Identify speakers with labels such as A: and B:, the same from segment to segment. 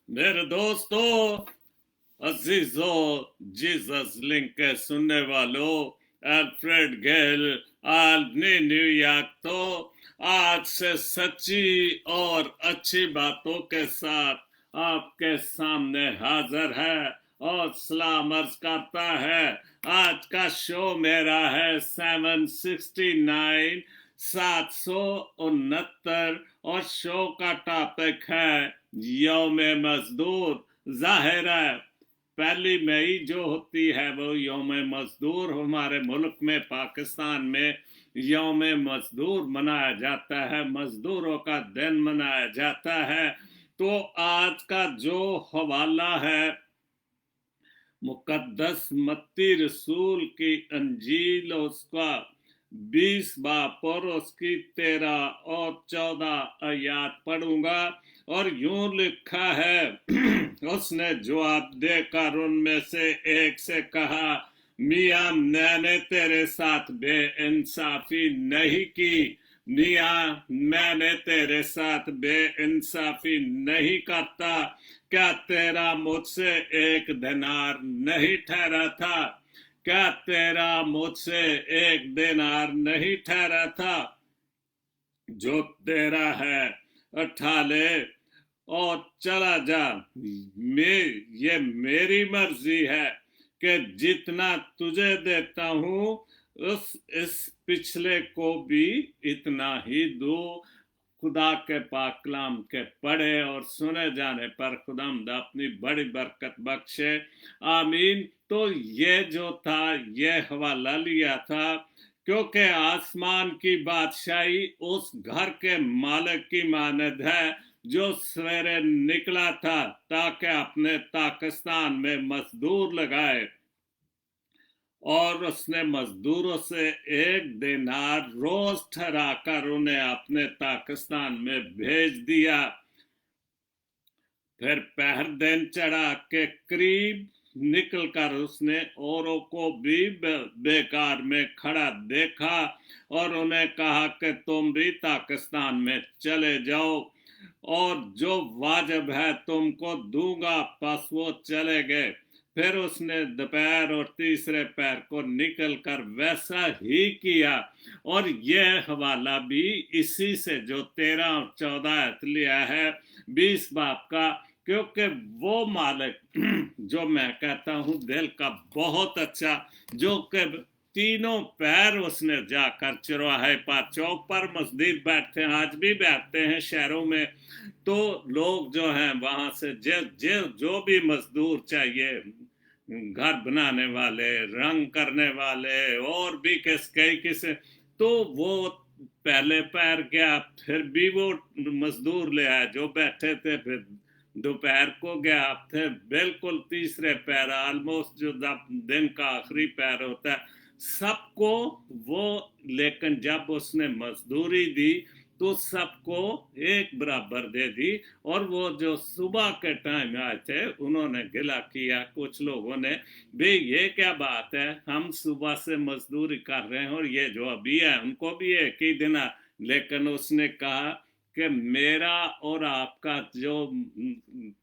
A: मेरे दोस्तों, अजीजों, Jesus link के सुनने वालों, अल्फ्रेड गेल, आल्बनी न्यूयॉर्क तो आज से सच्ची और अच्छी बातों के साथ आपके सामने हाजिर है और सलाम अर्ज करता है। आज का शो मेरा है 769, 769, और शो का टॉपिक है यौम मजदूर। जाहिर है 1 मई जो होती है वो यौम मजदूर हमारे मुल्क में, पाकिस्तान में यौम मजदूर मनाया जाता है, मजदूरों का दिन मनाया जाता है। तो आज का जो हवाला है मुकद्दस मत्ती रसूल की अंजील, उसका 20 बाब और उसकी 13 और 14 आयात पढ़ूंगा। और यूं लिखा है उसने जवाब देकर उनमें से एक से कहा, मियाँ मैंने तेरे साथ बेइंसाफी नहीं की। मियाँ मैंने तेरे साथ बेइंसाफी नहीं करता। क्या तेरा मुझसे 1 दिनार नहीं ठहरा था? क्या तेरा मुझसे 1 दिनार नहीं ठहरा था? जो तेरा है उठा ले और चला जा। ये मेरी मर्जी है कि जितना तुझे देता हूं इस पिछले को भी इतना ही दो। खुदा के पाक कलाम के पढ़े और सुने जाने पर खुदावंद अपनी बड़ी बरकत बख्शे। आमीन। तो ये जो था ये हवाला लिया था क्योंकि आसमान की बादशाही उस घर के मालिक की मानद है जो सवेरे निकला था ताकि अपने पाकिस्तान में मजदूर लगाए, और उसने मजदूरों से 1 दिनार रोज ठहरा कर उन्हें अपने पाकिस्तान में भेज दिया। फिर पहर दिन चढ़ा के करीब निकलकर उसने औरों को भी बेकार में खड़ा देखा और उन्हें कहा कि तुम भी पाकिस्तान में चले जाओ और जो वाजिब है तुमको दूंगा। बस वो चले गए। फिर उसने दोपहर और तीसरे पैर को निकलकर वैसा ही किया। और यह हवाला भी इसी से जो 13 और 14 लिया है 20 बाब का, क्योंकि वो मालिक जो मैं कहता हूं दिल का बहुत अच्छा, जो कि तीनों पैर उसने जाकर चौराहे पर चौक पर मजदूर बैठते हैं, आज भी बैठते हैं शहरों में। तो लोग जो हैं वहां से जो भी मजदूर चाहिए, घर बनाने वाले, रंग करने वाले और भी कई किस्म, तो वो पहले पैर गया, फिर भी वो मजदूर ले आया जो बैठे थे, फिर दोपहर को गया, फिर बिल्कुल तीसरे पैर ऑलमोस्ट जो दिन का आखिरी पैर होता है सबको वो। लेकिन जब उसने मजदूरी दी तो सबको एक बराबर दे दी। और वो जो सुबह के टाइम आए थे उन्होंने गिला किया कुछ लोगों ने, भाई ये क्या बात है, हम सुबह से मजदूरी कर रहे हैं और ये जो अभी है उनको भी एक ही दिन है। लेकिन उसने कहा कि मेरा और आपका जो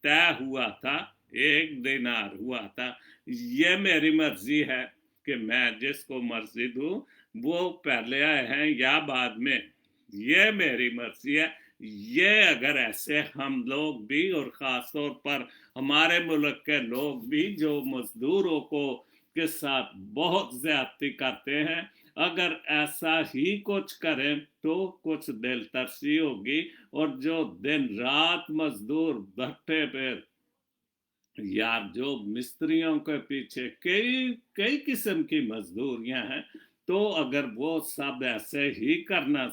A: तय हुआ था 1 दिनार हुआ था, ये मेरी मर्जी है कि मैं जिसको मर्जी दूं वो पहले आए हैं या बाद में, ये मेरी मर्जी है। ये अगर ऐसे हम लोग भी और ख़ास तौर पर हमारे मुल्क के लोग भी जो मजदूरों को के साथ बहुत ज्यादती करते हैं, अगर ऐसा ही कुछ करें तो कुछ दिल तरसी होगी। और जो दिन रात मजदूर भट्टे पे, यार जो मिस्त्रियों के पीछे कई कई किस्म की मजदूरियां हैं, तो अगर वो सब ऐसे ही करना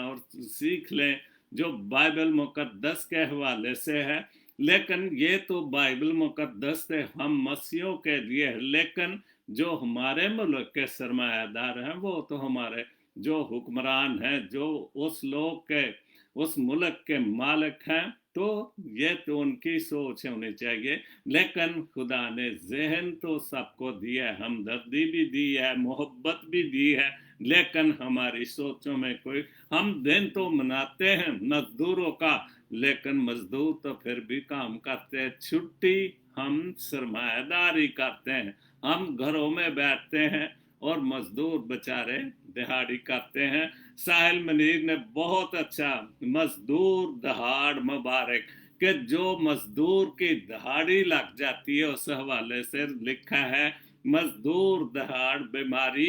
A: और सीख लें जो बाइबल मुकद्दस के हवाले से है। लेकिन ये तो बाइबल मुकद्दस से हम मसीहों के लिए, लेकिन जो हमारे मुल्क के सरमायादार हैं वो तो हमारे जो हुक्मरान हैं, जो उस लोग के उस मुल्क के मालिक हैं, तो ये तो उनकी सोच होनी चाहिए। लेकिन खुदा ने जहन तो सबको दिया है, हमदर्दी भी दी है, मोहब्बत भी दी है, लेकिन हमारी सोचों में कोई, हम दिन तो मनाते हैं मजदूरों का, लेकिन मजदूर तो फिर भी काम करते हैं। छुट्टी हम सरमायादारी करते हैं, हम घरों में बैठते हैं और मजदूर बेचारे दिहाड़ी करते हैं। साहिल मनीर ने बहुत अच्छा मजदूर दहाड़ मुबारक कि जो मजदूर की दहाड़ी लग जाती है उस हवाले से लिखा है, मजदूर दहाड़ बीमारी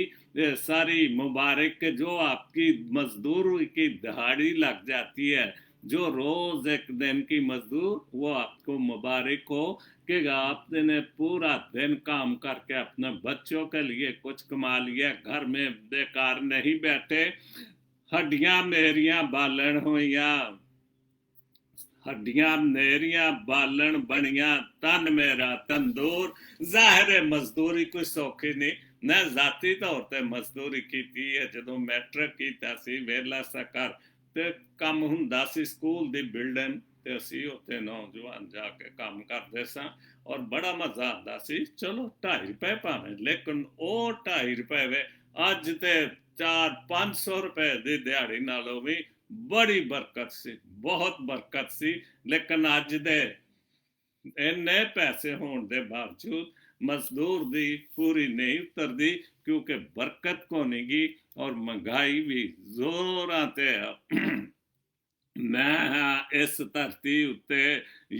A: सारी मुबारक के जो आपकी मजदूर की दहाड़ी लग जाती है, जो रोज एक दिन की मजदूर, वो आपको मुबारक हो कि आपने पूरा दिन काम करके अपने बच्चों के लिए कुछ कमा लिया, घर में बेकार नहीं बैठे। हड्डियां मेरियां बालन होइया, हड्डियां मेरियां बालन बनिया, तन मेरा तंदूर। जाहिर है मजदूरी कोई सौखी नहीं। मैं जाती तौर ते मजदूरी की है। ਜਦੋਂ ਮੈਟ੍ਰਿਕ ਕੀਤਾ ਸੀ ਵੇਲਾ ਸਕਰ ਤੇ ਕੰਮ ਹੁੰਦਾ ਸੀ ਸਕੂਲ ਦੀ ਬਿਲਡਿੰਗ ਤੇ ਅਸੀਂ ਉੱਥੇ ਨੌਜਵਾਨ ਜਾ ਕੇ ਕੰਮ ਕਰਦੇ ਸਾਂ ਔਰ ਬੜਾ ਮਜ਼ਾ ਆਉਂਦਾ ਸੀ। ਚਲੋ 2.5 ਰੁਪਏ ਭਾਵੇਂ, ਲੇਕਿਨ ਉਹ 2.5 ਰੁਪਏ ਵੇ ਅੱਜ ਤੇ 400-500 ਰੁਪਏ ਦੀ ਦਿਹਾੜੀ ਨਾਲੋਂ ਵੀ बड़ी बरकत सी, बहुत बरकत सी। लेकिन अज दे इन्ने पैसे होने के बावजूद मजदूर दी पूरी नहीं उतरती, क्योंकि बरकत को नहीं गी और महंगाई भी जोरां ते मैं हाँ इस धरती उत्ते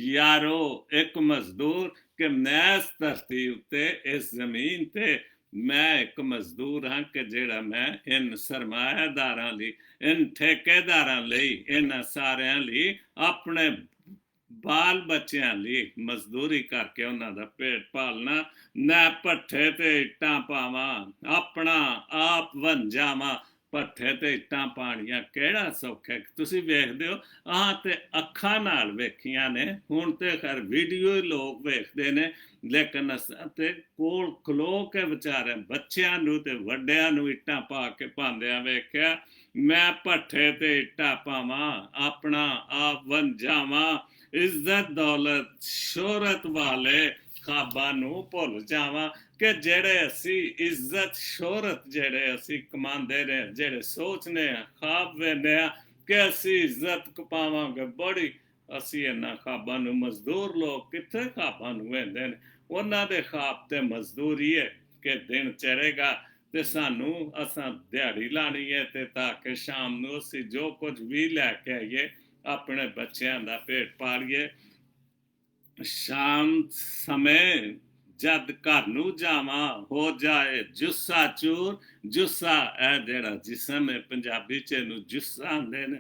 A: यारो एक मजदूर कि मैं इस धरती उत्ते इस जमीन ते मैं एक मजदूर हाँ कि जेड़ा मैं इन सरमायादारां लई, इन ठेकेदारां लई, इन्हां सारियां लई अपने बाल बच्चों लई मजदूरी करके उन्हां दा पेट पालना। मैं भट्ठे ते इट्टां पावां, अपना आप बन जावां, भट्ठे ते इट्टां पाणियां किहड़ा सौखा। तुसीं वेखदे हो आह ते अखां नाल वेखियां ने, हुण ते खैर वीडियो ही लोग वेखदे ने, लेकिन ते कोल खलो के विचारे बच्चों नूं ते वड्डियां नूं इट्टां पा के पांदियां वेख्या। मैं भट्ठे ते इट्टां पावां, अपना आप बन जावां, इज्जत दौलत शोहरत वाले खाबां नूं भुल जावां कि जेड़े असी इज्जत शोहरत जेड़े असी कमांदे ने, जेड़े सोचने खाब वेंदे कि असी इज्जत पावांगे बड़ी, असी इन्हां खाबां नूं मजदूर लोग कित्थे खाबां नूं वेंदे ने। उन्हां दे खाब ते मजदूरी है कि दिन चढ़ेगा ते सानू असां दिहाड़ी लानी है ते ताकि शाम नूं असी जो कुछ भी लैके आइए अपने बच्चों का पेट पालिए। शाम समय जद घर नूं जावां हो जाए जुस्सा चूर, जुस्सा है जेड़ा जिसम है पंजाबी च नूं जुस्सा आंदे ने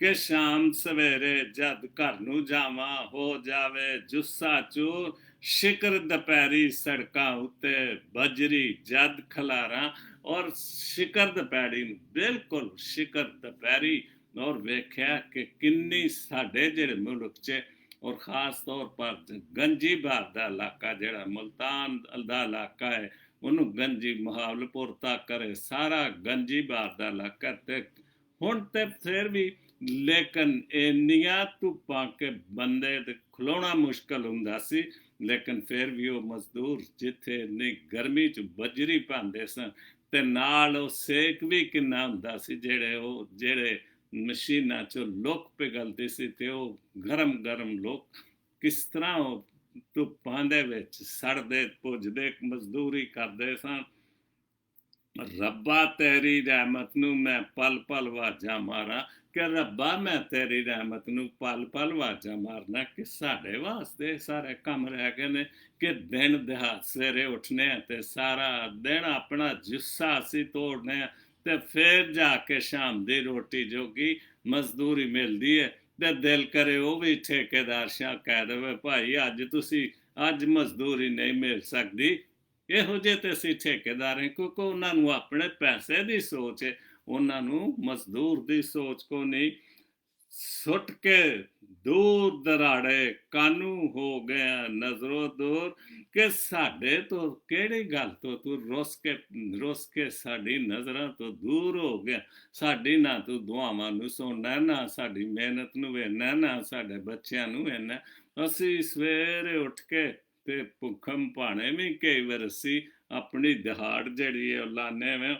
A: कि शाम सवेरे जद घर नूं जावां हो जावे जुस्सा चूर, शिकर दपैरी सड़कां उत्ते बजरी जद खलारा। और शिकर दपैरी बिल्कुल शिकर दपैरी और वेख्या कि किन्नी साडे जेड़े मुल्क च और ख़ास तौर पर गंजी बाग का इलाका जेड़ा मुल्तान का इलाका है, उन्होंने गंजी मुहावलपुर तक करे सारा गंजी बाग का इलाका ते हुण ते फिर भी, लेकिन इन्नियां धुप्पां के बंदे ते खलोना मुश्किल हुंदा सी, लेकिन फिर भी वो मजदूर जिथे इन्नी गर्मी च बजरी पांदे सन ते नाल सेक भी किन्ना हुंदा सी, जेड़े मशीनां चो लुक पिघलदी सी ते ओह गरम गरम लोग किस तरह धुप्पां दे विच सड़दे भुजदे मजदूरी करदे सन। रब्बा तेरी रहमत नूं मैं पल पल वाजा मारा कि रब्बा मैं तेरी रहमत नूं पल पल वाजा मारना कि साढ़े वास्ते सारे कम रह गए ने कि दिन दिहाड़ सवेरे उठने ते सारा दिन अपना जुस्सा असी तोड़ने ते फिर जाके शाम दी रोटी जोगी मजदूरी मिलदी है ते दिल करे वो भी ठेकेदार शाह कह देवे भाई अज तुसी अज मजदूरी नहीं मिल सकती। ਇਹੋ ਜਿਹੇ ਤੇ ਅਸੀਂ ਠੇਕੇਦਾਰ ਹਾਂ ਕਿਉਂਕਿ ਉਹਨਾਂ ਨੂੰ ਆਪਣੇ ਪੈਸੇ ਦੀ ਸੋਚ ਹੈ, ਉਹਨਾਂ ਨੂੰ ਮਜ਼ਦੂਰ ਦੀ ਸੋਚ ਕੋ ਨਹੀਂ। ਸੁੱਟ ਕੇ ਦੂਰ ਦਰਾੜੇ ਕਾਨੂੰ ਹੋ ਗਿਆ ਨਜ਼ਰੋਂ ਦੂਰ ਕਿ ਸਾਡੇ ਤੋਂ ਕਿਹੜੀ ਗੱਲ ਤੋਂ ਤੂੰ ਰੁੱਸ ਕੇ ਸਾਡੀ ਨਜ਼ਰਾਂ ਤੋਂ ਦੂਰ ਹੋ ਗਿਆ। ਸਾਡੀ ਨਾ ਤੂੰ ਦੁਆਵਾਂ ਨੂੰ ਸੁਣਨਾ, ਨਾ ਸਾਡੀ ਮਿਹਨਤ ਨੂੰ ਵੇਖਣਾ, ਨਾ ਸਾਡੇ ਬੱਚਿਆਂ ਨੂੰ ਵੇਖਣਾ। ਅਸੀਂ ਸਵੇਰੇ ਉੱਠ ਕੇ ਤੇ ਭੁੱਖਮ ਭਾਣੇ ਵੀ ਕਈ ਵਾਰ ਅਸੀਂ ਆਪਣੀ ਦਿਹਾੜ ਜਿਹੜੀ ਹੈ ਉਹ ਲਾਨੇ ਵੇਂ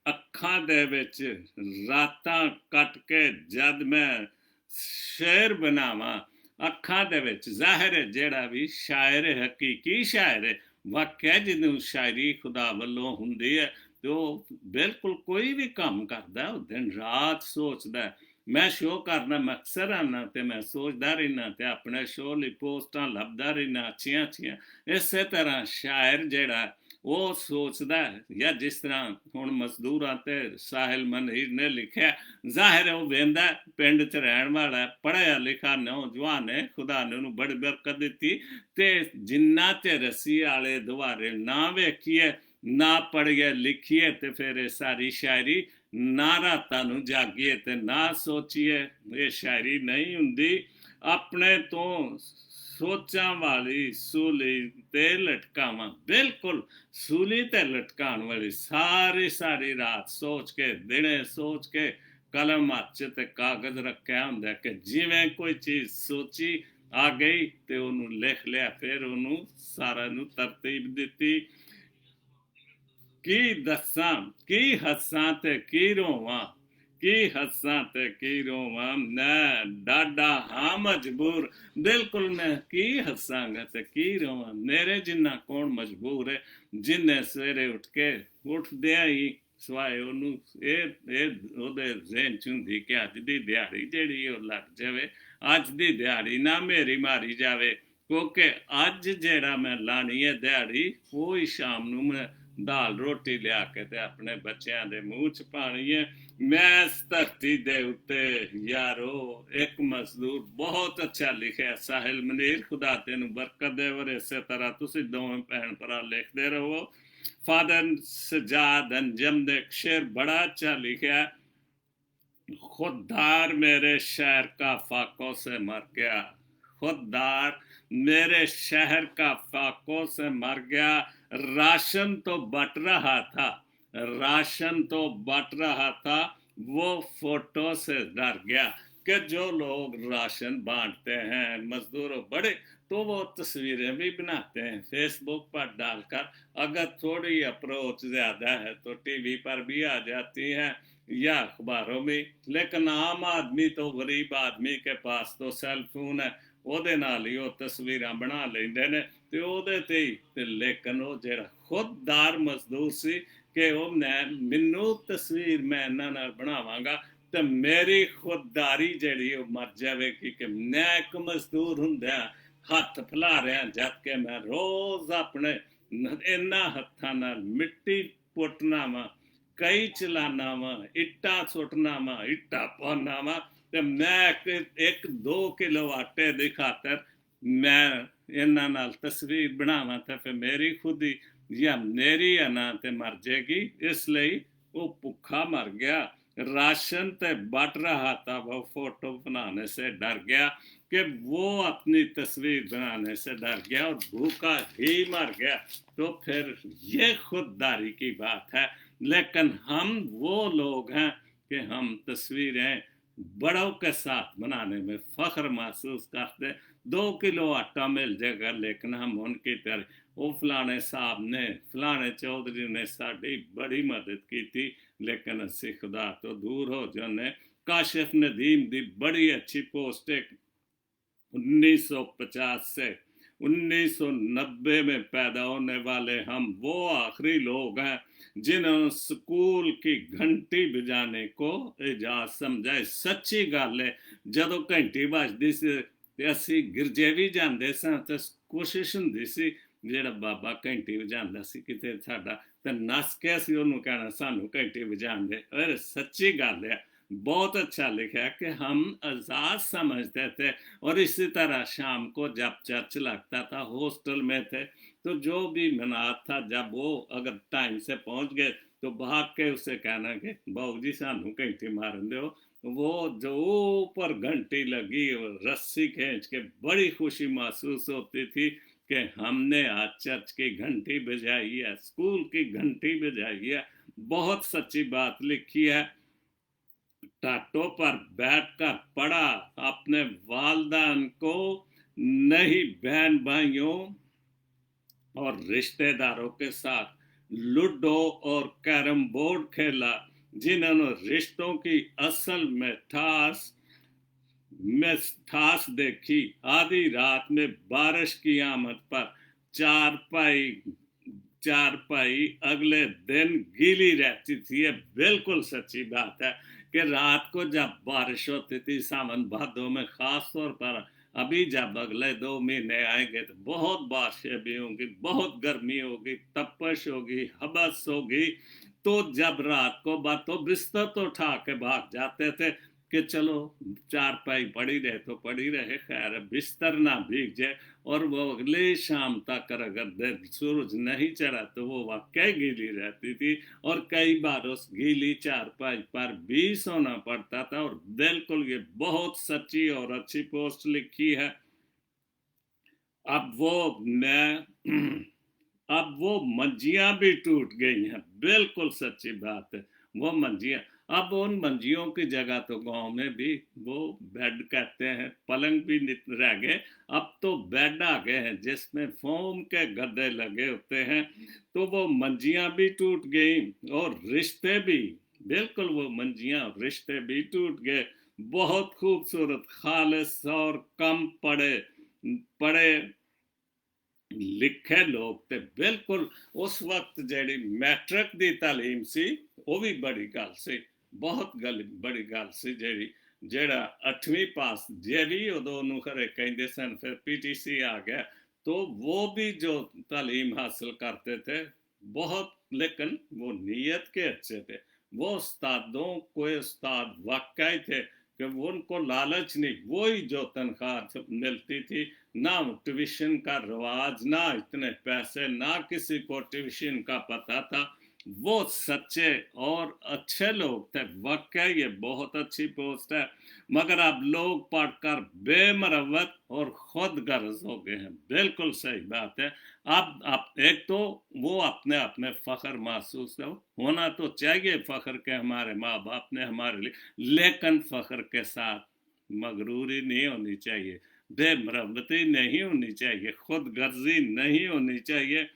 A: ਅੱਖਾਂ ਦੇ ਵਿੱਚ ਰਾਤਾਂ ਕੱਟ ਕੇ ਜਦ ਮੈਂ ਸ਼ੇਰ ਬਣਾਵਾਂ ਅੱਖਾਂ ਦੇ ਵਿੱਚ। ਜ਼ਾਹਿਰ ਹੈ ਜਿਹੜਾ ਵੀ ਸ਼ਾਇਰ ਹੈ, ਹਕੀਕੀ ਸ਼ਾਇਰ ਹੈ, ਵਾਕਿਆ ਜਿਹਨੂੰ ਸ਼ਾਇਰੀ ਖੁਦਾ ਵੱਲੋਂ ਹੁੰਦੀ ਹੈ, ਤੇ ਉਹ ਬਿਲਕੁਲ ਕੋਈ ਵੀ ਕੰਮ ਕਰਦਾ ਉਹ ਦਿਨ ਰਾਤ ਸੋਚਦਾ। ਮੈਂ ਸ਼ੋਅ ਕਰਨਾ ਮੈਂ ਅਕਸਰ ਆਨਾ ਤੇ ਮੈਂ ਸੋਚਦਾ ਰਹਿਣਾ ਤੇ ਆਪਣੇ ਸ਼ੋਅ ਲਈ ਪੋਸਟਾਂ ਲੱਭਦਾ ਰਹਿਣਾ ਅੱਛੀਆਂ ਅੱਛੀਆਂ। ਇਸੇ ਤਰ੍ਹਾਂ ਸ਼ਾਇਰ ਜਿਹੜਾ ਉਹ ਸੋਚਦਾ ਹੈ, ਜਾਂ ਜਿਸ ਤਰ੍ਹਾਂ ਹੁਣ ਮਜ਼ਦੂਰਾਂ ਤੇ ਸਾਹਿਲ ਮਨਹੀਰ ਨੇ ਲਿਖਿਆ, ਜ਼ਾਹਿਰ ਹੈ ਉਹ ਵੇਂਦਾ ਪਿੰਡ 'ਚ ਰਹਿਣ ਵਾਲਾ ਪੜ੍ਹਿਆ ਲਿਖਾ ਨੌਜਵਾਨ ਹੈ, ਖੁਦਾ ਨੇ ਉਹਨੂੰ ਬੜੀ ਬਰਕਤ ਦਿੱਤੀ। ਤੇ ਜਿੰਨਾ ਤੇ ਰੱਸੀ ਵਾਲੇ ਦੁਆਰੇ ਨਾ ਵੇਖੀਏ, ਨਾ ਪੜ੍ਹੀਏ ਲਿਖੀਏ, ਤੇ ਫਿਰ ਇਹ ਸਾਰੀ ਸ਼ਾਇਰੀ ਨਾ ਰਾਤਾਂ ਨੂੰ ਜਾਗੀਏ ਤੇ ਨਾ ਸੋਚੀਏ, ਇਹ ਸ਼ਾਇਰੀ ਨਹੀਂ ਹੁੰਦੀ। ਆਪਣੇ ਤੋਂ ਸੋਚਾਂ ਵਾਲੀ ਸੂਲੀ ਤੇ ਲਟਕਾਵਾਂ, ਬਿਲਕੁਲ ਸੂਲੀ ਤੇ ਲਟਕਾਉਣ ਵਾਲੀ ਸਾਰੀ ਸਾਰੀ ਰਾਤ ਸੋਚ ਕੇ, ਦਿਨੇ ਸੋਚ ਕੇ, ਕਲਮ ਹੱਥ 'ਚ ਤੇ ਕਾਗਜ਼ ਰੱਖਿਆ ਹੁੰਦਾ ਕਿ ਜਿਵੇਂ ਕੋਈ ਚੀਜ਼ ਸੋਚੀ ਆ ਗਈ ਤੇ ਉਹਨੂੰ ਲਿਖ ਲਿਆ, ਫਿਰ ਉਹਨੂੰ ਸਾਰਾ ਨੂੰ ਤਰਤੀਬ ਦਿੱਤੀ। ਕੀ ਦੱਸਾਂ, ਕੀ ਹੱਸਾਂ ਤੇ ਕੀ ਰੋਵਾਂ, ਕੀ ਹੱਸਾਂ ਤੇ ਕੀ ਰੋਵਾਂ, ਮੈਂ ਡਾਢਾ ਹਾਂ ਮਜਬੂਰ। ਬਿਲਕੁਲ ਮੈਂ ਕੀ ਹੱਸਾਂਗਾ ਤੇ ਕੀ ਰੋਵਾਂ, ਮੇਰੇ ਜਿੰਨਾ ਕੌਣ ਮਜਬੂਰ ਹੈ, ਜਿੰਨੇ ਸਵੇਰੇ ਉੱਠ ਕੇ ਉੱਠਦਿਆਂ ਹੀ ਸਵਾਏ ਉਹਨੂੰ ਇਹ ਉਹਦੇ ਜ਼ਿਹਨ 'ਚ ਹੁੰਦੀ ਕਿ ਅੱਜ ਦੀ ਦਿਹਾੜੀ ਜਿਹੜੀ ਉਹ ਲੱਗ ਜਾਵੇ, ਅੱਜ ਦੀ ਦਿਹਾੜੀ ਨਾ ਮੇਰੀ ਮਾਰੀ ਜਾਵੇ, ਕਿਉਂਕਿ ਅੱਜ ਜਿਹੜਾ ਮੈਂ ਲਾਣੀ ਹੈ ਦਿਹਾੜੀ, ਉਹ ਹੀ ਸ਼ਾਮ ਨੂੰ ਮੈਂ ਦਾਲ ਰੋਟੀ ਲਿਆ ਕੇ ਤੇ ਆਪਣੇ ਬੱਚਿਆਂ ਦੇ ਮੂੰਹ 'ਚ ਪਾਣੀ ਹੈ। ਮੈਂ ਇਸ ਧਰਤੀ ਦੇ ਉੱਤੇ ਯਾਰੋ ਇੱਕ ਮਜ਼ਦੂਰ ਬਹੁਤ ਅੱਛਾ ਲਿਖਿਆ ਸਾਹਿਲ ਮਨੀਰ, ਖੁਦਾ ਤੈਨੂੰ ਬਰਕਤ ਦੇ। ਔਰ ਇਸੇ ਤਰ੍ਹਾਂ ਤੁਸੀਂ ਦੋਵੇਂ ਭੈਣ ਭਰਾ ਲਿਖਦੇ ਰਹੋ। ਫਾਦਰ ਸਜਾਦ ਅੰਜਮ ਦੇ ਸ਼ੇਰ ਬੜਾ ਅੱਛਾ ਲਿਖਿਆ, खुददार मेरे शहर का फाकों से मर गया, खुददार मेरे शहर का फाकों से मर गया, राशन तो बट रहा था, राशन तो बट रहा था, वो फोटो से डर गया। कि जो लोग राशन बांटते हैं मजदूरों बड़े, तो वो तस्वीरें भी बनाते हैं फेसबुक पर डालकर, अगर थोड़ी अप्रोच ज़्यादा है तो टीवी पर भी आ जाती है या अखबारों में। लेकिन आम आदमी तो गरीब आदमी के पास तो सेल फोन है, ਉਹਦੇ ਨਾਲ ਹੀ ਉਹ ਤਸਵੀਰਾਂ ਬਣਾ ਲੈਂਦੇ ਨੇ ਤੇ ਉਹਦੇ ਤੇ ਹੀ। ਤੇ ਲੇਕਿਨ ਉਹ ਜਿਹੜਾ ਖੁਦਦਾਰ ਮਜ਼ਦੂਰ ਸੀ ਕਿ ਉਹ ਮੈਨੂੰ ਤਸਵੀਰ ਮੈਂ ਇਹਨਾਂ ਨਾਲ ਬਣਾਵਾਂਗਾ ਤੇ ਮੇਰੀ ਖੁਦਦਾਰੀ ਜਿਹੜੀ ਉਹ ਮਰ ਜਾਵੇਗੀ ਕਿ ਮੈਂ ਇੱਕ ਮਜ਼ਦੂਰ ਹੁੰਦਿਆਂ ਹੱਥ ਫੈਲਾ ਰਿਹਾ, ਜਦ ਕਿ ਮੈਂ ਰੋਜ਼ ਆਪਣੇ ਇਹਨਾਂ ਹੱਥਾਂ ਨਾਲ ਮਿੱਟੀ ਪੁੱਟਣਾ ਵਾ, ਕਈ ਚਲਾਨਾ ਵਾ, ਇੱਟਾਂ ਸੁੱਟਣਾ ਵਾ, ਇੱਟਾਂ ਪਾਉਣਾ ਵਾ, ਤੇ ਮੈਂ ਇੱਕ 2 ਕਿਲੋ ਆਟੇ ਦੀ ਖਾਤਰ ਮੈਂ ਇਹਨਾਂ ਨਾਲ ਤਸਵੀਰ ਬਣਾਵਾਂ ਤਾਂ ਫਿਰ ਮੇਰੀ ਖੁਦੀ ਜਾਂ ਮੇਰੀ ਅਨਾ ਤੇ ਮਰ ਜਾਏਗੀ। ਇਸ ਲਈ ਉਹ ਭੁੱਖਾ ਮਰ ਗਿਆ। राशन ते बट रहा था, वो फोटो बनाने से डर गया कि वो अपनी तस्वीर बनाने से डर गया और भूखा ही मर गया। तो फिर ये खुददारी की बात है। लेकिन हम वो लोग हैं कि हम तस्वीरें बड़ों के साथ बनाने में फ़ख्र महसूस करते। 2 किलो आटा मिल जाएगा लेकिन हम उनकी तरह वो फलाने साहब ने, फलाने चौधरी ने साड़ी बड़ी मदद की थी, लेकिन ਅਸੀਂ खुदा तो दूर हो जाने। काशिफ नदीम दी बड़ी अच्छी पोस्ट है, 1950 से 1990 में पैदा होने वाले हम वो आखिरी लोग हैं जिन्होंने स्कूल की घंटी बजाने को एजाज समझा। सच्ची गल है, जदों घंटी बजदी सी ते ਅਸੀਂ ਗਿਰਜੇ ਵੀ ਜਾਂਦੇ ਸਾਂ ਤੇ ਕੋਸ਼ਿਸ਼ ਹੁੰਦੀ ਸੀ ਜਿਹੜਾ ਬਾਬਾ ਘੰਟੀ ਵਜਾਉਂਦਾ ਸੀ ਕਿਤੇ ਸਾਡਾ ਤੇ ਨੱਸ ਕੇ ਅਸੀਂ ਉਹਨੂੰ ਕਹਿਣਾ ਸਾਨੂੰ ਘੰਟੀ ਵਜਾਉਣ ਦੇ। और सच्ची गल है, बहुत अच्छा लिखा है कि हम आज़ाद समझते थे। और इसी तरह शाम को जब चर्च लगता था, हॉस्टल में थे, तो जो भी मनात था जब वो अगर टाइम से पहुंच गए तो भाग के उसे कहना कि बाबू जी सानू घंटी मारन दो। वो जो ऊपर घंटी लगी और रस्सी खींच के बड़ी खुशी महसूस होती थी कि हमने आज चर्च की घंटी बजाई है, स्कूल की घंटी बजाई है। बहुत सच्ची बात लिखी है। टाटों पर बैठकर पढ़ा अपने वालदान को, नहीं बहन भाइयों और रिश्तेदारों के साथ लूडो और कैरम बोर्ड खेला, जिन्होंने रिश्तों की असल मिठास में ठास देखी, आधी रात में बारिश की आमद पर चारपाई चारपाई अगले दिन गीली रहती थी। ये बिल्कुल सच्ची बात है कि रात को जब बारिश होती थी सावन भादों में, खास तौर पर अभी जब अगले 2 महीने आएंगे तो बहुत बारिशें भी होंगी, बहुत गर्मी होगी, तपश होगी, हबस होगी। तो जब रात को तो बिस्तर तो उठा के भाग जाते थे कि चलो चारपाई पड़ी रहे तो पड़ी रहे, खैर बिस्तर ना भीग जाए। और वो अगले शाम तक अगर सूरज नहीं चढ़ा तो वो वाकई गीली रहती थी, और कई बार उस गीली चारपाई पर भी सोना पड़ता था। और बिल्कुल ये बहुत सच्ची और अच्छी पोस्ट लिखी है। अब वो मैं अब वो मंजियां भी टूट गई हैं, बिल्कुल सच्ची बात है। वो मंजियां, अब उन मंजियों की जगह तो गांव में भी वो बेड कहते हैं, पलंग भी रह गए, अब तो बेड आ गए हैं जिसमें फोम के गद्दे लगे होते हैं। तो वो मंजियां भी टूट गई और रिश्ते भी, बिल्कुल वो मंजियां और रिश्ते भी टूट गए। बहुत खूबसूरत, खालिस और कम पड़े पड़े लिखे लोग थे। बिल्कुल उस वक्त जेडी मैट्रिक दी तालीम सी, वो भी बड़ी गल सी, बहुत बड़ी गल सी। जेड़ा 8वीं पास जे भी उदों नूं खरे कहंदे सन, फिर पीटीसी आ गया, तो वो भी जो तालीम हासिल करते थे बहुत, लेकिन वो नीयत के अच्छे थे। वो उस्तादों कोई उस्ताद वाकई थे कि उनको लालच नहीं, वही जो तनख्वाह मिलती थी, ना ट्यूशन का रवाज, ना इतने पैसे, ना किसी को ट्यूशन का पता था। वो सच्चे और अच्छे लोग थे, वाकई ये बहुत अच्छी पोस्ट है। मगर अब लोग पढ़कर बेमरवत और खुद गर्ज हो गए हैं, बिल्कुल सही बात है। अब एक तो वो अपने अपने फख्र महसूस होना तो चाहिए, फख्र के हमारे माँ बाप ने हमारे लिए, लेकिन फख्र के साथ मगरूरी नहीं होनी चाहिए, बेमरवती नहीं होनी चाहिए, खुद गर्जी नहीं होनी चाहिए।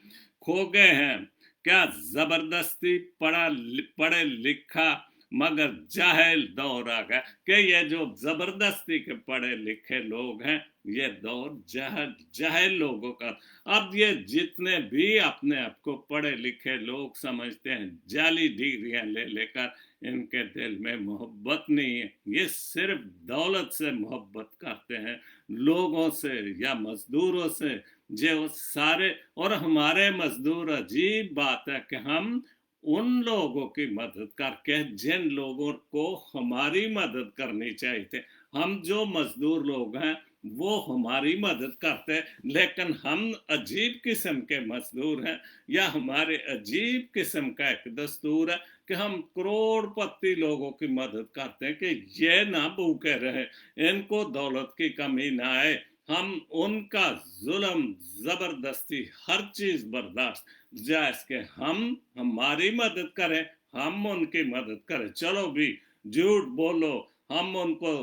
A: खो गए हैं क्या जबरदस्ती पढ़े लिखा मगर जाहिल दौर आ गया, कि ये जो जबरदस्ती के पढ़े लिखे लोग हैं, ये दौर जाहिल लोगों का। अब ये जितने भी अपने आप को पढ़े लिखे लोग समझते हैं, जाली डिग्रियां ले लेकर, इनके दिल में मोहब्बत नहीं है, ये सिर्फ दौलत से मोहब्बत करते हैं, लोगों से या मजदूरों से जो सारे। और हमारे मजदूर, अजीब बात है कि हम उन लोगों की मदद करके जिन लोगों को हमारी मदद करनी चाहिए थे, हम जो मजदूर लोग हैं वो हमारी मदद करते हैं, लेकिन हम अजीब किस्म के मजदूर हैं, या हमारे अजीब किस्म का एक दस्तूर है कि हम करोड़पति लोगों की मदद करते हैं कि ये ना भूखे रहे, इनको दौलत की कमी ना आए, हम उनका जुल्म जबरदस्ती हर चीज बर्दाश्त जायज के हम हमारी मदद करें, हम उनकी मदद करें। चलो भी झूठ बोलो, हम उनको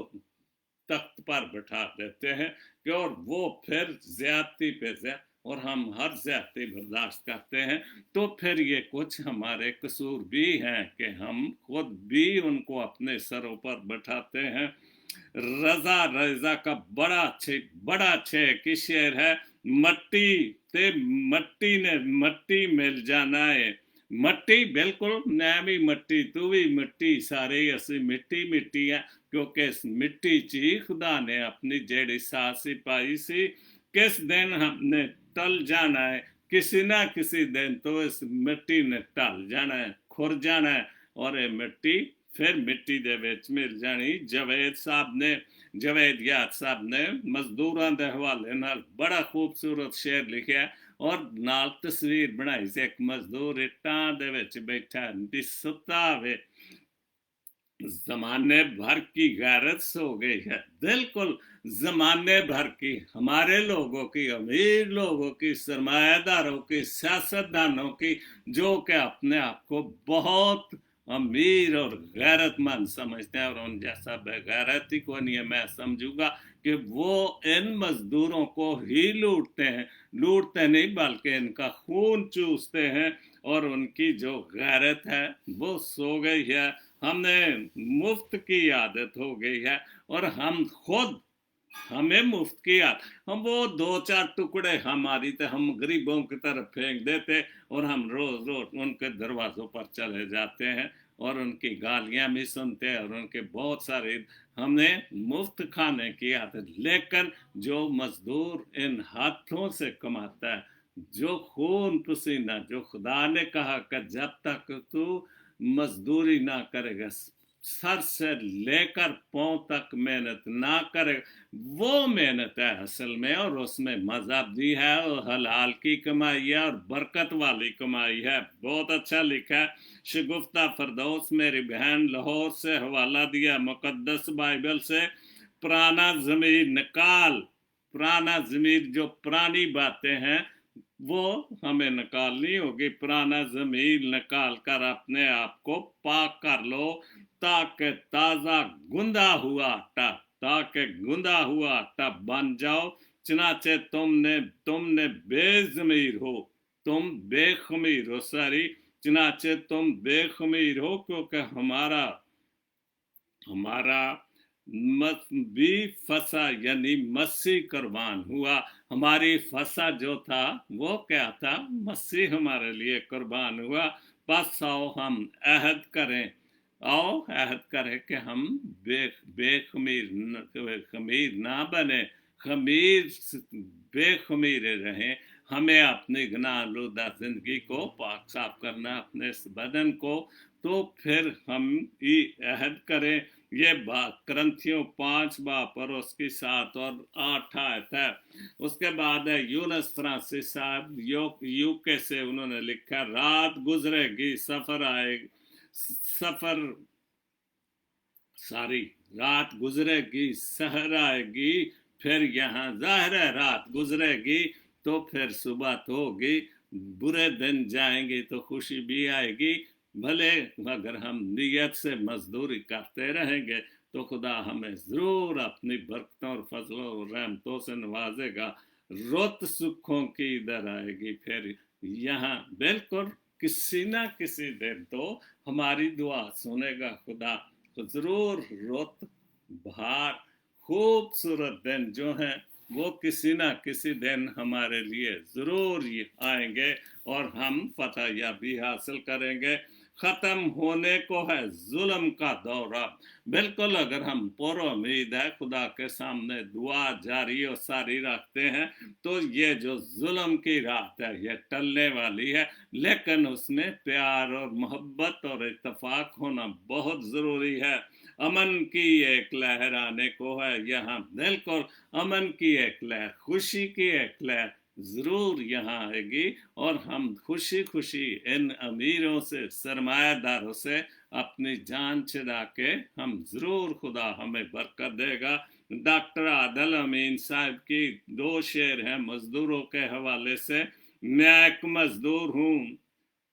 A: तख्त पर बैठा देते हैं कि, और वो फिर ज्यादती पे ज्यादा, और हम हर ज्यादती बर्दाश्त करते हैं। तो फिर ये कुछ हमारे कसूर भी हैं कि हम खुद भी उनको अपने सरों पर बैठाते हैं। रजा रजा का बड़ा अच्छे की शेर है, मट्टी ते मट्टी ने मट्टी मिल जाना है, मट्टी बिल्कुल मैं भी मट्टी, तू भी मिट्टी, सारे असी मिट्टी मिट्टी है, क्योंकि इस मिट्टी ची खुदा ने अपनी जेड़ी सासी पाई सी, किस दिन हमने टल जाना है, किसी ना किसी दिन तो इस मिट्टी ने टल जाना है, खुर जाना है, और ये मिट्टी फिर मिट्टी दे विच मिल जानी। जवेद याद साहब ने मजदूरों के हवाले नाल बड़ा खूबसूरत शेर लिखा, और नाल तस्वीर बनाई से एक मजदूर इट्टां दे विच बैठा सुता वे, जमाने भर की गैरत सो गई है, बिल्कुल जमाने भर की, हमारे लोगों की, अमीर लोगों की, सरमायादारों की, सियासतदानों की, जो कि अपने आप को बहुत अमीर और गैरतमंद समझते हैं, और उन जैसा बेगैरत ही कोई नहीं है। मैं समझूंगा कि वो इन मजदूरों को ही लूटते नहीं बल्कि इनका खून चूसते हैं, और उनकी जो गैरत है वो सो गई है। हमने मुफ्त की आदत हो गई है, और हम खुद हमें मुफ्त की आदत, हम वो दो चार टुकड़े हमारी तो हम गरीबों की तरफ फेंक देते, और हम रोज रोज उनके दरवाजों पर चले जाते हैं और उनकी गालियां भी सुनते हैं, और उनके बहुत सारे, हमने मुफ्त खाने की आदत। लेकिन जो मजदूर इन हाथों से कमाता है, जो खून पसीना, जो खुदा ने कहा कि जब तक तू मजदूरी ना करेगा, सर से लेकर पांव तक मेहनत ना करे, वो मेहनत है असल में, और उसमें मजा भी है, और हलाल की कमाई है, और बरकत वाली कमाई है। बहुत अच्छा लिखा है शगुफ्ता फरदौस, मेरी बहन लाहौर से हवाला दिया मुकद्दस बाइबल से। पुराना ज़मीर निकाल, पुराना ज़मीर, जो पुरानी बातें हैं वो हमें निकालनी होगी। पुराना ज़मीर निकाल कर अपने आप को पाक कर लो, ताकि ताज़ा गुंदा हुआ आटा, ताकि गुंदा हुआ आटा बन जाओ। चनाचे तुमने बेज़मीर हो, तुम बेखमीर हो, सारी चनाचे तुम बेखमीर हो, क्योंकि हमारा हमारा भी फसा, यानी मसीह कुर्बान हुआ। हमारी फसा जो था वो क्या था? मसीह हमारे लिए कुर्बान हुआ। बस आओ हम अहद करें, आओ अहद करें कि हम खमीर ना बने, खमीर बेखमीर रहें। हमें अपनी गुनाहलुदा जिंदगी को पाक साफ करना, अपने इस बदन को। तो फिर हम ये अहद करें। ये बात करंथियों 5 बाप और उसकी 7 और 8 आयत है। उसके बाद है यूनस फ्रांसिस साहब यूके से, उन्होंने लिखा, रात गुजरेगी सफर आएगी, सफर सारी रात गुजरेगी सहर आएगी, फिर यहाँ जाहिर है रात गुजरेगी तो फिर सुबह तो होगी, बुरे दिन जाएंगे तो खुशी भी आएगी। भले अगर हम नियत से मजदूरी करते रहेंगे तो खुदा हमें जरूर अपनी बरकतों और फजलों और रहमतों से नवाजेगा। रुत सुखों की इधर आएगी, फिर यहाँ बिल्कुल किसी ना किसी दिन तो हमारी दुआ सुनेगा खुदा। तो जरूर रुत बहार खूबसूरत दिन जो है वो किसी ना किसी दिन हमारे लिए जरूर आएंगे, और हम फतह याबी हासिल करेंगे। खत्म होने को है जुल्म का दौरा। बिल्कुल, अगर हम पर उम्मीद है खुदा के सामने दुआ जारी और सारी रखते हैं तो ये जो जुल्म की रात है ये टलने वाली है, लेकिन उसमें प्यार और मोहब्बत और इत्तेफाक होना बहुत ज़रूरी है। अमन की एक लहर आने को है यहाँ, बिल्कुल अमन की एक लहर, खुशी की एक लहर ज़रूर यहाँ आएगी, और हम खुशी खुशी इन अमीरों से, सरमायादारों से अपनी जान छिड़ा के हम ज़रूर, खुदा हमें बरकत देगा। डॉक्टर आदल अमीन साहब की 2 शेर हैं मजदूरों के हवाले से। मैं एक मजदूर हूँ,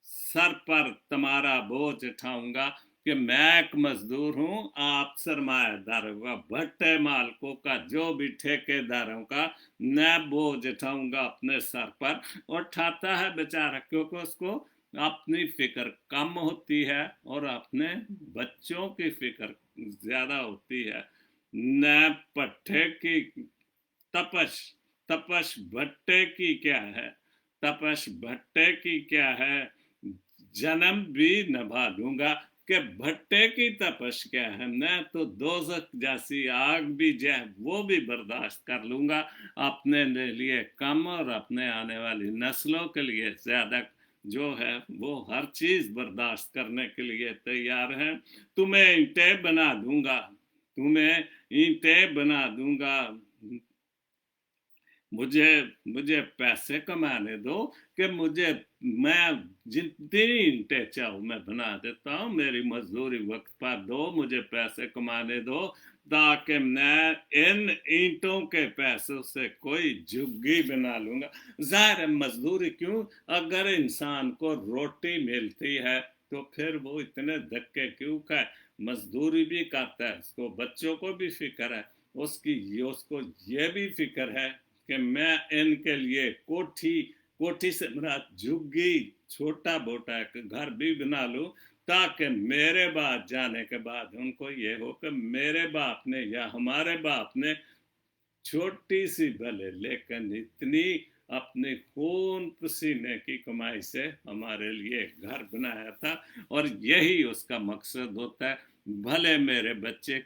A: सर पर तुम्हारा बोझ उठाऊंगा, कि मैं एक मजदूर हूँ, आप सरमायादारों का, भट्टे मालकों का, जो भी ठेकेदारों का, मैं बोझ उठाऊंगा अपने सर पर। और उठाता है बेचारा, क्योंकि उसको अपनी फिक्र कम होती है और अपने बच्चों की फिक्र ज्यादा होती है। न पट्टे की तपश, तपश भट्टे की क्या है, तपश भट्टे की क्या है, जन्म भी निभा दूंगा। कि भट्टे की तपश क्या है, मैं तो दोजख जैसी आग भी जाए वो भी बर्दाश्त कर लूंगा अपने लिए कम, और अपने आने वाली नस्लों के लिए ज्यादा जो है वो हर चीज बर्दाश्त करने के लिए तैयार है। तुम्हें ईंटें बना दूंगा, तुम्हें ईंटें बना दूंगा, मुझे मुझे पैसे कमाने दो, कि मुझे, मैं जितनी ईंटें चाहूँ मैं बना देता हूँ, मेरी मजदूरी वक्त पर दो, मुझे पैसे कमाने दो, ताकि मैं इन ईंटों के पैसों से कोई झुग्गी बना लूंगा। जाहिर है मजदूरी क्यों, अगर इंसान को रोटी मिलती है तो फिर वो इतने धक्के क्यों खाए, मजदूरी भी करता है, उसको बच्चों को भी फिक्र है, उसको ये भी फिक्र है कि मैं इनके लिए कोठी, कोठी से मेरा झुग्गी, छोटा मोटा घर भी बना लूं, ताकि मेरे बाद जाने के बाद उनको ये हो कि मेरे बाप ने या हमारे बाप ने छोटी सी भले लेकिन इतनी अपने खून पसीने की कमाई से हमारे लिए घर बनाया था, और यही उसका मकसद होता है। भले मेरे बच्चे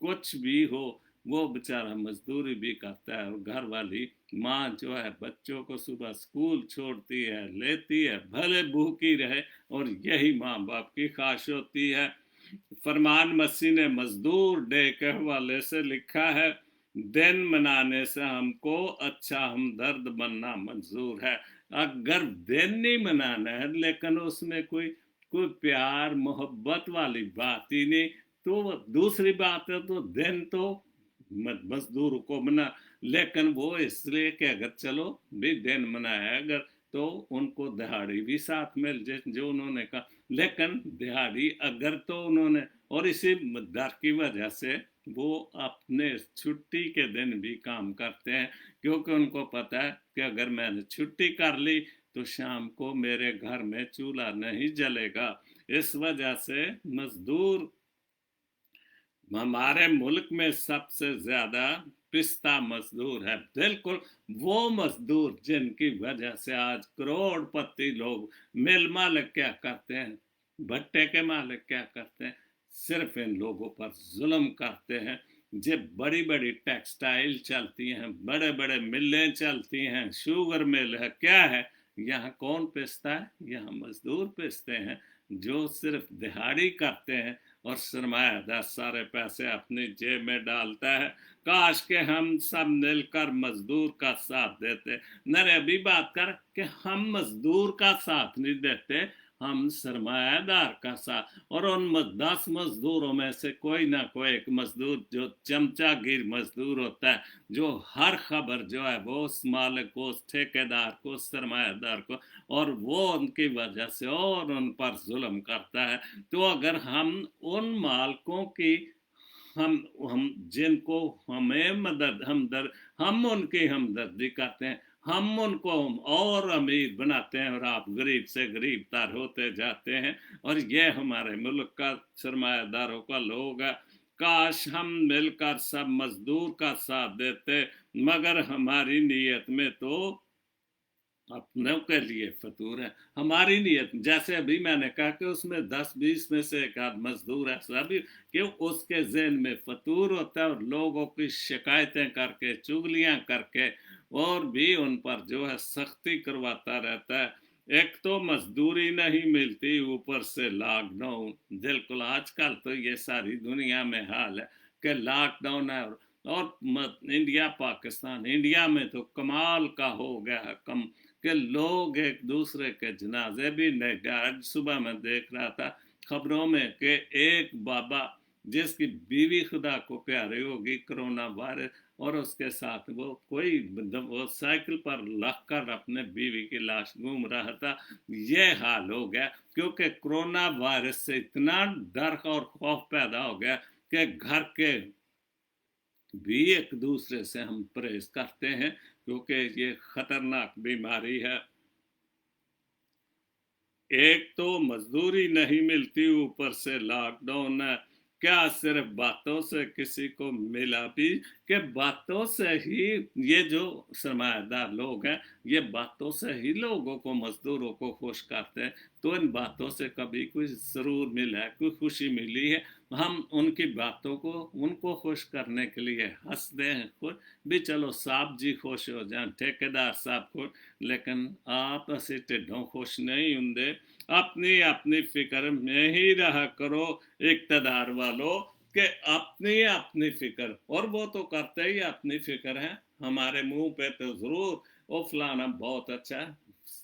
A: कुछ भी हो, वो बेचारा मजदूरी भी करता है, और घर वाली माँ जो है बच्चों को सुबह स्कूल छोड़ती है, लेती है, भले भूखी रहे, और यही माँ बाप की ख्वाहिश होती है। फरमान मसीह ने मजदूर डे के हवाले से लिखा है, दिन मनाने से हमको अच्छा हमदर्द बनना मंजूर है। अगर दिन नहीं मनाना है लेकिन उसमें कोई कोई प्यार मोहब्बत वाली बात ही नहीं, तो दूसरी बात है तो दिन तो मजदूर को मना, लेकिन वो इसलिए कि अगर चलो भी दिन मनाया अगर, तो उनको दिहाड़ी भी साथ मिल जाए जो उन्होंने कहा। लेकिन दिहाड़ी अगर तो उन्होंने, और इसी डर की वजह से वो अपने छुट्टी के दिन भी काम करते हैं, क्योंकि उनको पता है कि अगर मैंने छुट्टी कर ली तो शाम को मेरे घर में चूल्हा नहीं जलेगा। इस वजह से मजदूर हमारे मुल्क में सबसे ज्यादा पिस्ता मजदूर है, बिल्कुल वो मजदूर जिनकी वजह से आज करोड़पति लोग, मिल मालिक क्या करते हैं, भट्टे के मालिक क्या करते हैं, सिर्फ इन लोगों पर जुल्म करते हैं। जब बड़ी बड़ी टेक्सटाइल चलती हैं, बड़े बड़े मिलें चलती हैं, शुगर मिल है, क्या है, यहाँ कौन पिसता है, यहाँ मजदूर पिसते हैं जो सिर्फ दिहाड़ी करते हैं, और सरमायादार सारे पैसे अपनी जेब में डालता है। काश के हम सब मिलकर मजदूर का साथ देते। नरे अभी बात कर कि हम मजदूर का साथ नहीं देते, हम सरमायादार का साथ। और उन 10 मजदूरों में से कोई ना कोई एक मजदूर जो चमचागिर मजदूर होता है, जो हर खबर जो है वो उस मालिक को, उस ठेकेदार को, उस सरमायादार को, और वो उनकी वजह से और उन पर जुल्म करता है। तो अगर हम उन मालिकों की, हम जिनको हमें मदद हमदर्द, हम उनकी हमदर्दी करते हैं, हम उनको और अमीर बनाते हैं, और आप गरीब से गरीब तर होते जाते हैं। और ये हमारे मुल्क का सरमायादारों का लोग है। काश हम मिलकर सब मजदूर का साथ देते, मगर हमारी नीयत में तो अपनों के लिए फतूर है। हमारी नीयत, जैसे अभी मैंने कहा कि उसमें 10-20 में से एक आध मजदूर है, सभी क्यों उसके ज़हन में फतूर होता है, और लोगों की शिकायतें करके, चुगलियां करके, और भी उन पर जो है सख्ती करवाता रहता है। एक तो मजदूरी नहीं मिलती, ऊपर से लॉकडाउन। बिल्कुल आजकल तो ये सारी दुनिया में हाल है कि लॉकडाउन है, और इंडिया पाकिस्तान, इंडिया में तो कमाल का हो गया है कम कि लोग एक दूसरे के जनाजे भी नहीं। आज सुबह मैं देख रहा था खबरों में कि एक बाबा जिसकी बीवी खुदा को प्यारी होगी, कोरोना वायरस, और उसके साथ वो कोई वो साइकिल पर लग कर अपने बीवी की लाश घूम रहा था। ये हाल हो गया क्योंकि कोरोना वायरस से इतना डर और खौफ पैदा हो गया कि घर के भी एक दूसरे से हम परहेज करते हैं, क्योंकि ये खतरनाक बीमारी है। एक तो मजदूरी नहीं मिलती, ऊपर से लॉकडाउन है। क्या सिर्फ बातों से किसी को मिला भी कि बातों से ही ये जो सरमायादार लोग हैं, ये बातों से ही लोगों को, मजदूरों को खुश करते हैं। तो इन बातों से कभी कोई जरूर मिला है, कोई खुशी मिली है, हम उनकी बातों को, उनको खुश करने के लिए हंसते हैं खुद भी, चलो साहब जी खुश हो जाए, ठेकेदार साहब खुश। लेकिन आप ऐसे टिड्ढों खुश नहीं होंगे। अपनी अपनी फिक्र में ही रहा करो इक़्तिदार वालों, के अपनी अपनी फिक्र, और वो तो करते ही अपनी फिक्र है। हमारे मुंह पे तो जरूर वो फलाना बहुत अच्छा है,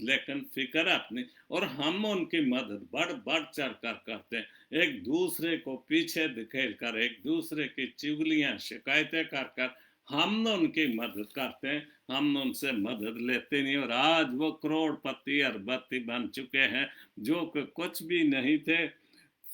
A: लेकिन फिक्र अपनी, और हम उनकी मदद बढ़ बढ़ चढ़ कर करते हैं, एक दूसरे को पीछे दिखेल कर, एक दूसरे की चुगलियां शिकायतें कर कर हम उनकी मदद करते हैं, हम उनसे मदद लेते नहीं। और आज वो करोड़पति अरबपति बन चुके हैं जो कि कुछ भी नहीं थे।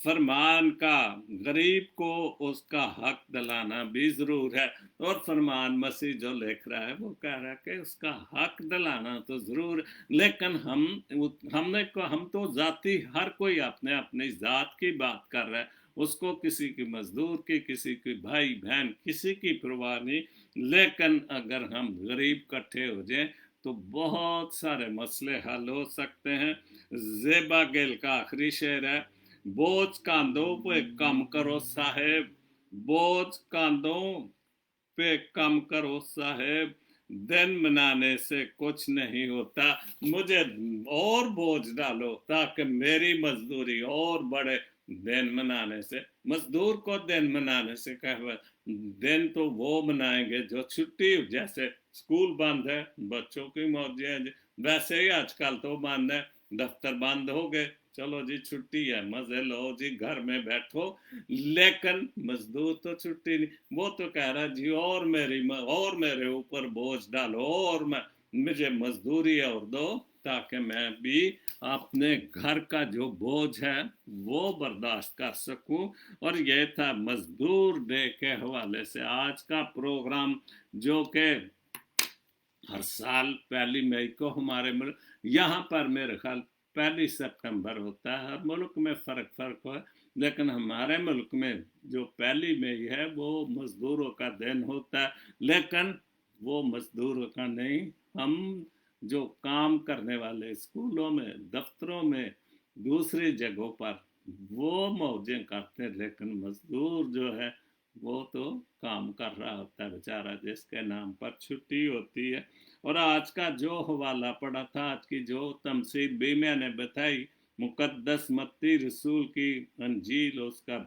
A: फरमान का गरीब को उसका हक दिलाना भी ज़रूर है। और फरमान मसीह जो लिख रहा है वो कह रहा है कि उसका हक दिलाना तो ज़रूर, लेकिन हम तो ज़ाती हर कोई अपने अपनी ज़ात की बात कर रहा है, उसको किसी की मजदूर की, किसी की भाई बहन, किसी की परवाह नहीं। लेकिन अगर हम गरीब इकट्ठे हो जाएं तो बहुत सारे मसले हल हो सकते हैं। ज़ेबा गिल का आखिरी शेर है, बोझ कांधों पे कम करो साहेब, बोझ कांधों पे कम करो साहेब, दिन बनाने से कुछ नहीं होता, मुझे और बोझ डालो ताकि मेरी मजदूरी और बढ़े। दिन मनाने से, मजदूर को दिन मनाने से कह, दिन तो वो मनाएंगे जो छुट्टी, जैसे स्कूल बंद है, बच्चों की मौजें, वैसे ही आजकल तो बंद है, दफ्तर बंद हो गए, चलो जी छुट्टी है, मजे लो जी, घर में बैठो। लेकिन मजदूर तो छुट्टी नहीं, वो तो कह रहा जी और मेरे ऊपर बोझ डालो, और मुझे मजदूरी और दो ताकि मैं भी अपने घर का जो बोझ है वो बर्दाश्त कर सकूं। और ये था मजदूर डे के हवाले से आज का प्रोग्राम, जो कि हर साल 1 मई को हमारे मुल्क, यहाँ पर मेरे ख्याल 1 सितंबर होता है, हर मुल्क में फ़र्क है, लेकिन हमारे मुल्क में जो 1 मई है वो मज़दूरों का दिन होता है। लेकिन वो मज़दूरों का नहीं, हम जो काम करने वाले स्कूलों में, दफ्तरों में, दूसरी जगहों पर वो मौजें करते हैं, लेकिन मज़दूर जो है वो तो काम कर रहा होता है बेचारा, जिसके नाम पर छुट्टी होती है। और आज का जो हवाला पड़ा था, आज की जो तमसील भी मैंने बताई, मुकद्दस मत्ती रसूल की अंजील उसका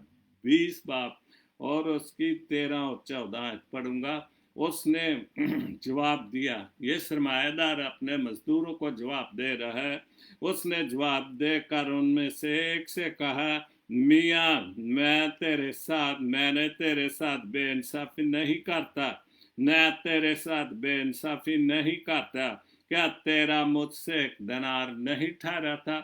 A: 20 बाब और उसकी 13 और 14 पढ़ूंगा। उसने जवाब दिया, ये सरमायादार अपने मजदूरों को जवाब दे रहा है। उसने जवाब देकर उनमें से एक से कहा, मियाँ मैंने तेरे साथ बेइंसाफी नहीं करता, मैं तेरे साथ बेइंसाफी नहीं करता। क्या तेरा मुझसे एक दिनार नहीं ठहरा था?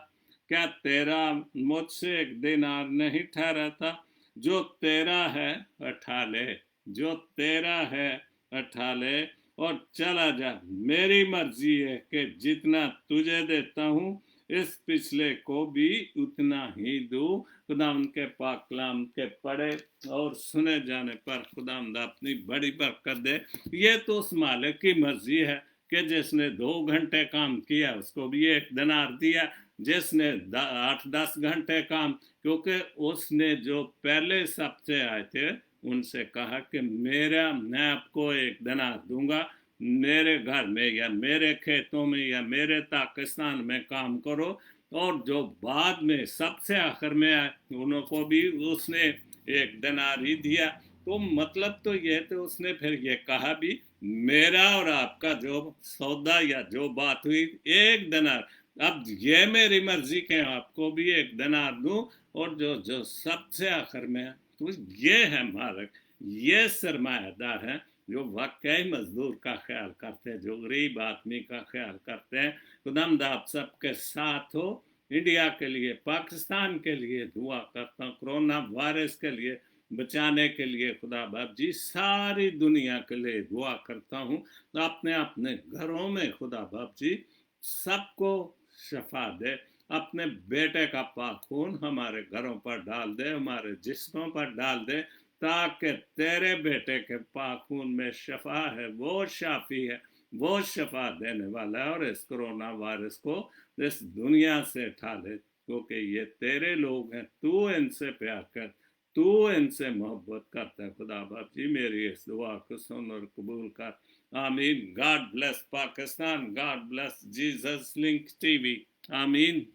A: क्या तेरा मुझसे एक दिनार नहीं ठहरा था? जो तेरा है उठा ले, जो तेरा है उठा ले और चला जा। मेरी मर्जी है कि जितना तुझे देता हूँ इस पिछले को भी उतना ही दूं। खुदावंद के पाक कलाम के पढ़े और सुने जाने पर खुदावंद अपनी बड़ी बरकत दे। ये तो उस मालिक की मर्जी है कि जिसने 2 घंटे काम किया उसको भी 1 दिनार दिया, जिसने 8-10 घंटे काम, क्योंकि उसने जो पहले सबसे आए थे उनसे कहा कि मैं आपको 1 दिनार दूंगा, मेरे घर में या मेरे खेतों में या मेरे पाकिस्तान में काम करो। और जो बाद में सबसे आखिर में आए उनको भी उसने 1 दिनार ही दिया। तो मतलब तो ये, तो उसने फिर ये कहा भी, मेरा और आपका जो सौदा या जो बात हुई 1 दिनार, अब ये मेरी मर्जी के आपको भी 1 दिनार दूं। और जो जो सबसे आखिर में, तो ये है मालिक, ये सरमायादार है जो वाकई मजदूर का ख्याल करते हैं, जो गरीब आदमी का ख्याल करते हैं। खुदावंद आप सबके साथ हो। इंडिया के लिए, पाकिस्तान के लिए दुआ करता हूँ, कोरोना वायरस के लिए बचाने के लिए खुदा बाप जी, सारी दुनिया के लिए दुआ करता हूँ। अपने अपने घरों में खुदा बाप जी सबको शफा दे। अपने बेटे का पाक खून हमारे घरों पर डाल दे, हमारे जिस्मों पर डाल दे, ताकि तेरे बेटे के पाक खून में शफा है, वो शाफी है, वो शफा देने वाला है। और इस कोरोना वायरस को इस दुनिया से उठा ले, क्योंकि ये तेरे लोग हैं, तू इनसे प्यार कर, तू इनसे मोहब्बत करता है। खुदा बाप जी मेरी इस दुआ को सुन और कबूल कर, आमीन। God bless Pakistan, God bless Jesus link TV, आमीन।